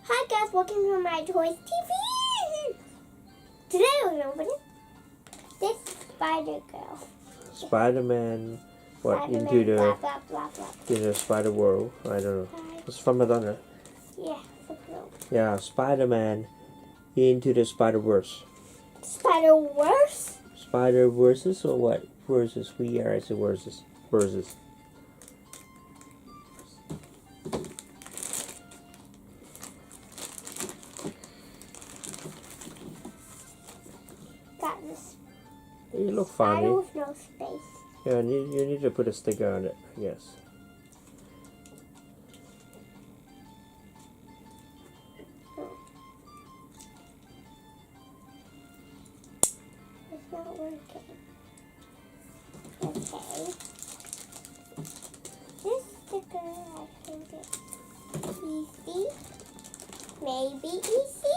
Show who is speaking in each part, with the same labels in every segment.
Speaker 1: Hi guys, welcome to myToyS TV. Today we're opening this Spider Girl.
Speaker 2: Spiderman, what
Speaker 1: Spider-Man,
Speaker 2: into the
Speaker 1: blah, blah, blah, blah.
Speaker 2: in the spider world? I don't know. It's from McDonald's.
Speaker 1: Yeah, for real.
Speaker 2: Yeah, Spiderman into the Spider Verse.
Speaker 1: Spider Verse.
Speaker 2: Spider versus or what? Versus. We are as a versus. Versus.
Speaker 1: Got this
Speaker 2: You look
Speaker 1: spider
Speaker 2: funny.
Speaker 1: with no space.
Speaker 2: Yeah, you need to put a sticker on it, I guess.
Speaker 1: It's not working. Okay. This sticker I think is easy. Maybe easy.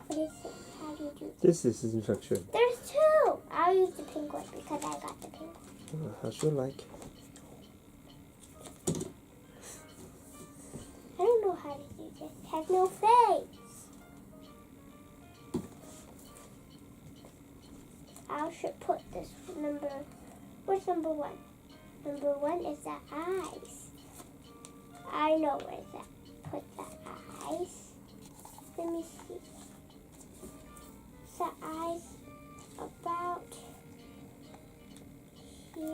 Speaker 1: What is it? How do you do
Speaker 2: This is instruction.
Speaker 1: There's two. I'll use the pink one because I got the pink one.
Speaker 2: As you like.
Speaker 1: I don't know how to do this. It has no face. I should put this number. Where's number one? Number one is the eyes. I know where that. Put the eyes. Let me see. The eyes about here.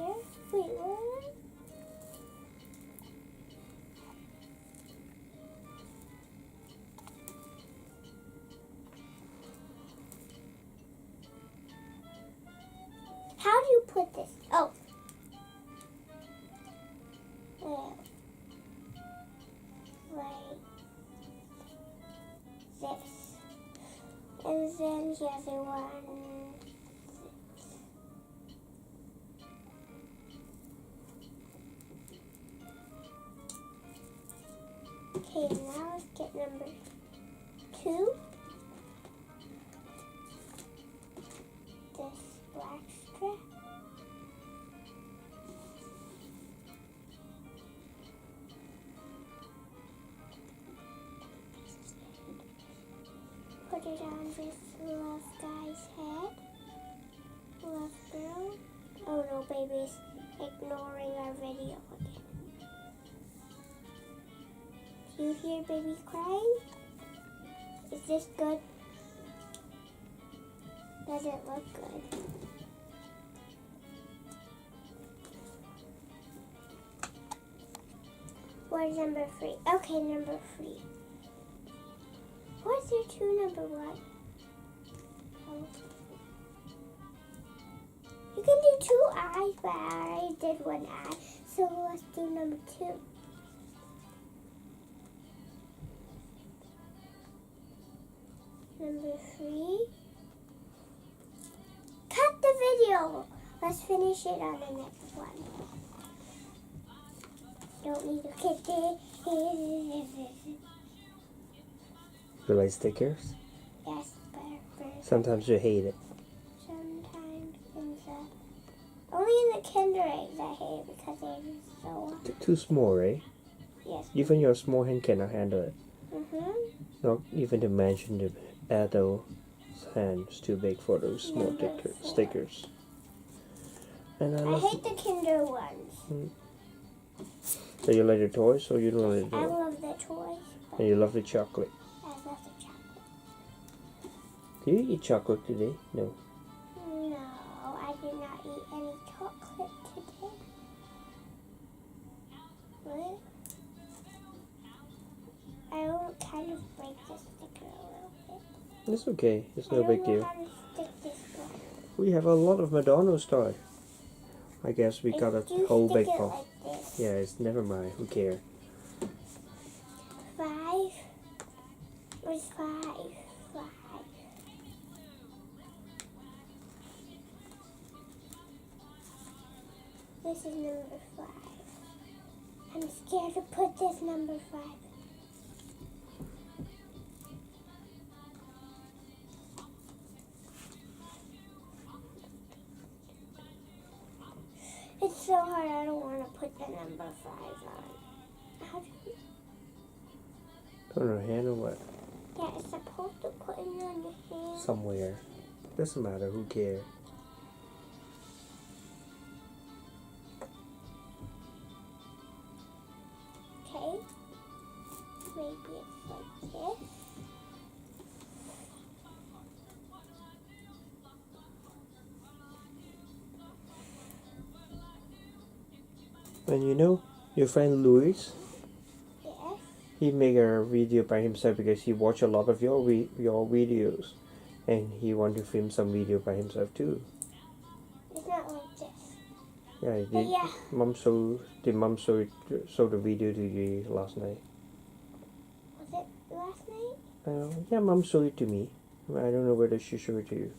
Speaker 1: Wait, what? How do you put this? Oh. Like this. And then the other one. Okay, now let's get number two. This black strap. Put it on this love guy's head. Love girl. Oh no, baby's ignoring our video again. Do you hear baby crying? Is this good? Does it look good? Where's number three? Okay, number three. What's there two number one? Oh. You can do two eyes, but I already did one eye. So let's do number two. Number three. Cut the video. Let's finish it on the next one. Don't need to cut it.
Speaker 2: You like stickers?
Speaker 1: Yes, better.
Speaker 2: Sometimes you hate it.
Speaker 1: Sometimes in the only in the Kinder eggs I hate it because they're so.
Speaker 2: They're too small, right?
Speaker 1: Yes.
Speaker 2: Even your small hand cannot handle it. Not even to mention the adult hand's too big for those small stickers. And
Speaker 1: I hate the Kinder ones.
Speaker 2: So you like the toys or you don't like the
Speaker 1: I
Speaker 2: toys?
Speaker 1: love the toys. But
Speaker 2: And you love the chocolate.
Speaker 1: I love the chocolate.
Speaker 2: Do you eat chocolate today? No.
Speaker 1: No, I did not eat any chocolate today. What? I will kind of break the sticker a little bit.
Speaker 2: It's okay. It's no
Speaker 1: I
Speaker 2: big
Speaker 1: don't know
Speaker 2: deal.
Speaker 1: how to stick this one.
Speaker 2: We have a lot of McDonald's toys. I guess we got a
Speaker 1: Do
Speaker 2: whole
Speaker 1: stick
Speaker 2: big
Speaker 1: it
Speaker 2: box.
Speaker 1: like this.
Speaker 2: Yeah, it's never mind. Who cares?
Speaker 1: 5. Where's 5? 5. This is number 5. I'm scared to put this number 5. It's so hard. I don't want to put the number 5 on. How do you...
Speaker 2: On her hand or what?
Speaker 1: Yeah, it's supposed to put it on your hand.
Speaker 2: Somewhere. Doesn't matter. Who cares?
Speaker 1: Okay. Maybe it's like this.
Speaker 2: And you know, your friend Louis,
Speaker 1: Yes.
Speaker 2: he made a video by himself because he watched a lot of your videos, and he want to film some video by himself too.
Speaker 1: It's not like this.
Speaker 2: Yeah, he
Speaker 1: But
Speaker 2: did.
Speaker 1: yeah.
Speaker 2: Mom showed the video to you last night.
Speaker 1: Was it last night?
Speaker 2: Yeah, Mom showed it to me. I don't know whether she showed it to you.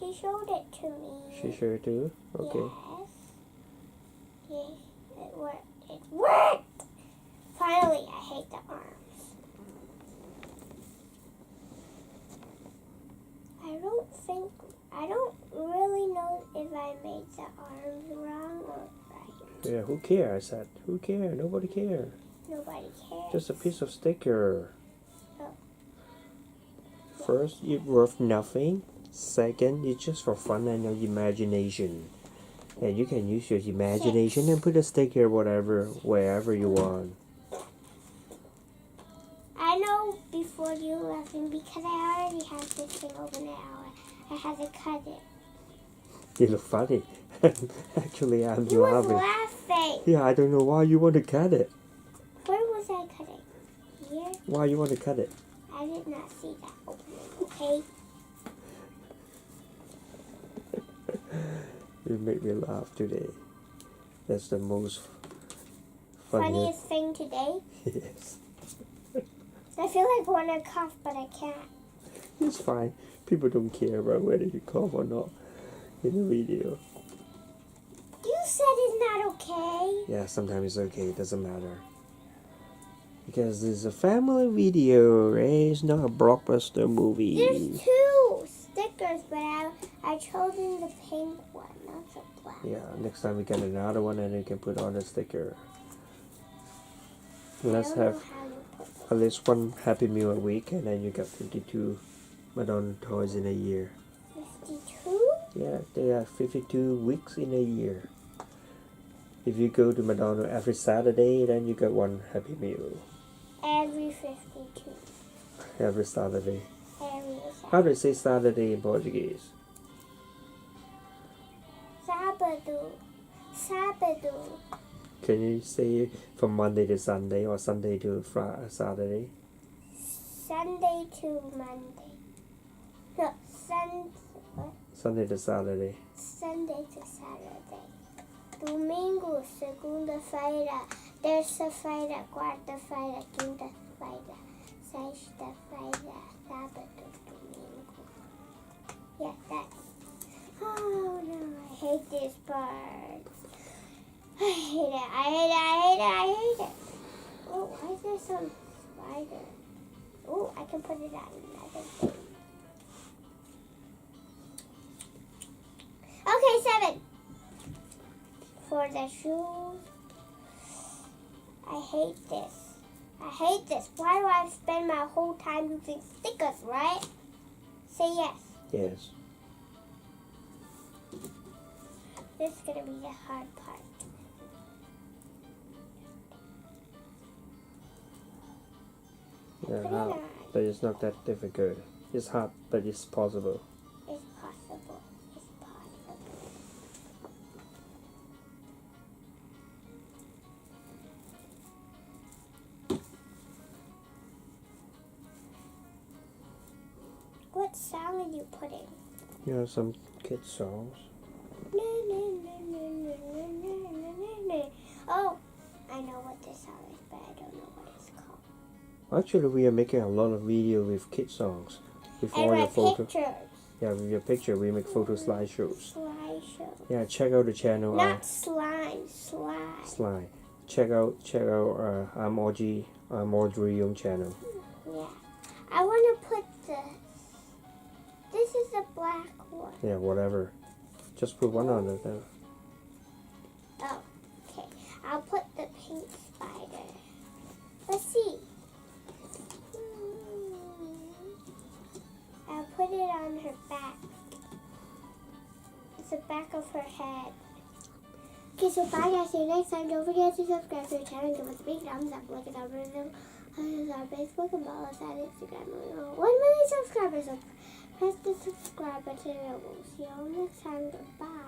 Speaker 1: He showed it to me.
Speaker 2: She showed it to you? Okay.
Speaker 1: Yes. Yes. It worked. It worked! Finally, I hate the arms. I don't really know if I made the arms wrong or right.
Speaker 2: Yeah, who cares? I said, who cares? Nobody cares.
Speaker 1: Nobody cares.
Speaker 2: Just a piece of sticker.
Speaker 1: Oh.
Speaker 2: First, it's worth nothing. Second, it's just for fun and your imagination. And you can use your imagination and put a sticker wherever you want.
Speaker 1: I know before you laughing because I already have this thing over now. I had to cut it.
Speaker 2: You look funny. Actually, I'm
Speaker 1: You was
Speaker 2: laughing.
Speaker 1: laughing.
Speaker 2: Yeah, I don't know why you want to cut it.
Speaker 1: Where was I cutting? Here?
Speaker 2: Why you want to cut it?
Speaker 1: I did not see that opening. Okay.
Speaker 2: You make me laugh today. That's the most funniest.
Speaker 1: Funniest thing today.
Speaker 2: Yes.
Speaker 1: I feel like I want to cough, but I can't.
Speaker 2: It's fine. People don't care about whether you cough or not in the video.
Speaker 1: You said it's not okay.
Speaker 2: Yeah, sometimes it's okay. It doesn't matter. Because this is a family video, right? It's not a blockbuster movie.
Speaker 1: There's 2 stickers, but I chosen the pink one, not the black.
Speaker 2: Yeah, next time we get another one and you can put on a sticker. Let's
Speaker 1: I don't know
Speaker 2: have
Speaker 1: how you put this.
Speaker 2: at least one Happy Meal a week, and then you got 52 McDonald's toys in a year.
Speaker 1: 52?
Speaker 2: Yeah, there are 52 weeks in a year. If you go to McDonald's every Saturday, then you get one Happy Meal.
Speaker 1: Every 52.
Speaker 2: Every Saturday.
Speaker 1: Every
Speaker 2: How do you say Saturday in Portuguese?
Speaker 1: Sábado. Sábado.
Speaker 2: Can you say from Monday to Sunday or Sunday to Saturday?
Speaker 1: Sunday to Monday. No,
Speaker 2: Sunday to Saturday.
Speaker 1: Sunday to Saturday. Domingo, segunda-feira, terça-feira, quarta-feira, quinta-feira, sexta-feira, sábado, domingo. Yeah, that's... Oh no, I hate this part. I hate it, I hate it, I hate it, I hate it. Oh, why is there some spider? Oh, I can put it on another thing. Okay, 7. For the shoes. I hate this. I hate this. Why do I spend my whole time using stickers, right? Say yes.
Speaker 2: Yes.
Speaker 1: This is going to be the hard part.
Speaker 2: Yeah,
Speaker 1: Put it
Speaker 2: hard,
Speaker 1: on.
Speaker 2: but it's not that difficult. It's hard, but it's possible.
Speaker 1: It's possible. It's possible. What song are you putting?
Speaker 2: You know, some kids songs.
Speaker 1: Oh, I know what this song is, but I don't know what it's called.
Speaker 2: Actually, we are making a lot of video with kid songs. With
Speaker 1: And
Speaker 2: all
Speaker 1: my
Speaker 2: your photos.
Speaker 1: pictures.
Speaker 2: Yeah, with your picture, we make photo slideshows.
Speaker 1: Slideshow.
Speaker 2: Yeah, check out the channel.
Speaker 1: Not slime, slide.
Speaker 2: Slide. Check out. I'm Audrey Yung channel.
Speaker 1: Yeah. I want to put this. This is the black one.
Speaker 2: Yeah, whatever. Just put one on it.
Speaker 1: I'll put the pink spider. Let's see. I'll put it on her back. It's the back of her head. Okay, so bye guys. See you next time. Don't forget to subscribe to our channel and give us a big thumbs up. Look at our video. On our Facebook and follow us on Instagram. We want 1 million subscribers. So press the subscribe button and we'll see you all next time. Goodbye.